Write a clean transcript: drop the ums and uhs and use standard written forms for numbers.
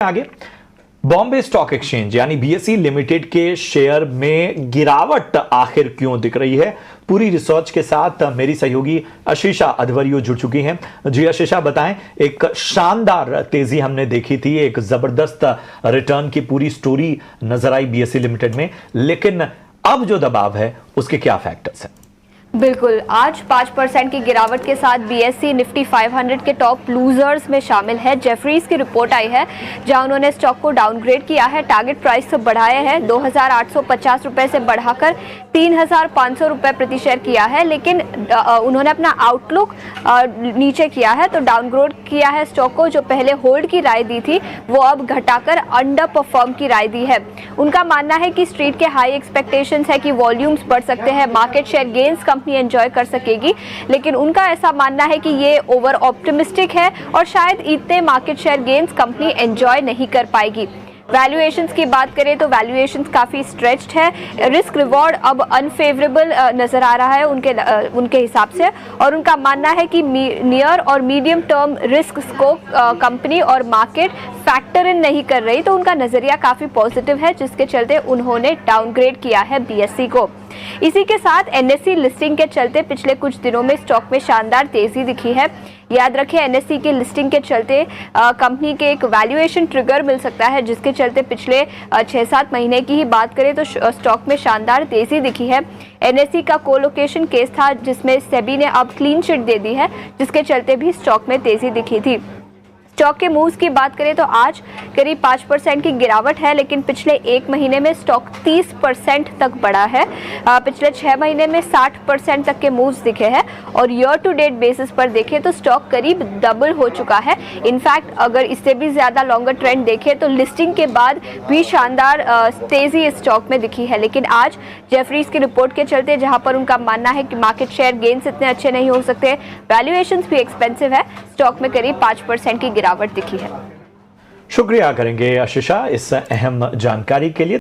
आगे Bombay stock exchange यानी BSE limited के शेयर में गिरावट आखिर क्यों दिख रही है। पूरी रिसर्च के साथ मेरी सहयोगी आशीषा अधवरियो जुड़ चुकी हैं। जी आशीषा, बताएं, एक शानदार तेजी हमने देखी थी, एक जबरदस्त रिटर्न की पूरी स्टोरी नजर आई बीएसई लिमिटेड में, लेकिन अब जो दबाव है उसके क्या फैक्टर्स हैं? बिल्कुल, आज 5% की गिरावट के साथ बीएसई निफ्टी 500 के टॉप लूजर्स में शामिल है। जेफरीज की रिपोर्ट आई है जहां उन्होंने स्टॉक को डाउनग्रेड किया है, टारगेट प्राइस से बढ़ाया है, 2,850 रुपए से बढ़ाकर 3,500 रुपए प्रति शेयर किया है, लेकिन उन्होंने अपना आउटलुक नीचे किया है, तो डाउनग्रेड किया है स्टॉक को। जो पहले होल्ड की राय दी थी वो अब घटाकर अंडर परफॉर्म की राय दी है। उनका मानना है कि स्ट्रीट के हाई एक्सपेक्टेशंस है कि वॉल्यूम्स बढ़ सकते हैं, market share gains company enjoy कर सकेगी, लेकिन उनका ऐसा मानना है कि ये ओवर ऑप्टिमिस्टिक है और शायद इतने market share gains company enjoy नहीं कर पाएगी। वैल्यूएशंस की बात करें तो वैल्यूएशंस काफ़ी स्ट्रेच्ड है, रिस्क रिवॉर्ड अब अनफेवरेबल नज़र आ रहा है उनके हिसाब से, और उनका मानना है कि नियर और मीडियम टर्म रिस्क को कंपनी और मार्केट फैक्टर इन नहीं कर रही, तो उनका नज़रिया काफ़ी पॉजिटिव है, जिसके चलते उन्होंने डाउनग्रेड किया है बीएसई को। इसी के साथ एनएसई लिस्टिंग के चलते पिछले कुछ दिनों में स्टॉक में शानदार तेजी दिखी है। याद रखें, एनएसई की लिस्टिंग के चलते कंपनी के एक वैल्यूएशन ट्रिगर मिल सकता है, जिसके चलते पिछले 6-7 महीने की ही बात करें तो स्टॉक में शानदार तेजी दिखी है। एनएसई का कोलोकेशन केस था जिसमें सेबी ने अब क्लीन चिट दे दी है, जिसके चलते भी स्टॉक में तेजी दिखी थी। स्टॉक के मूव्स की बात करें तो आज करीब 5% की गिरावट है, लेकिन पिछले एक महीने में स्टॉक 30% तक बढ़ा है। पिछले 6 महीने में 60% तक के मूव्स दिखे हैं, और ईयर टू डेट बेसिस पर देखें तो स्टॉक करीब डबल हो चुका है। इनफैक्ट अगर इससे भी ज़्यादा लॉन्गर ट्रेंड देखें तो लिस्टिंग के बाद भी शानदार तेज़ी इस स्टॉक में दिखी है, लेकिन आज जेफरीज की रिपोर्ट के चलते, जहां पर उनका मानना है कि मार्केट शेयर गेन्स इतने अच्छे नहीं हो सकते, वैल्यूएशंस भी एक्सपेंसिव है, स्टॉक में करीब 5% की गिरावट दिखी है। शुक्रिया करेंगे आशीषा इस अहम जानकारी के लिए।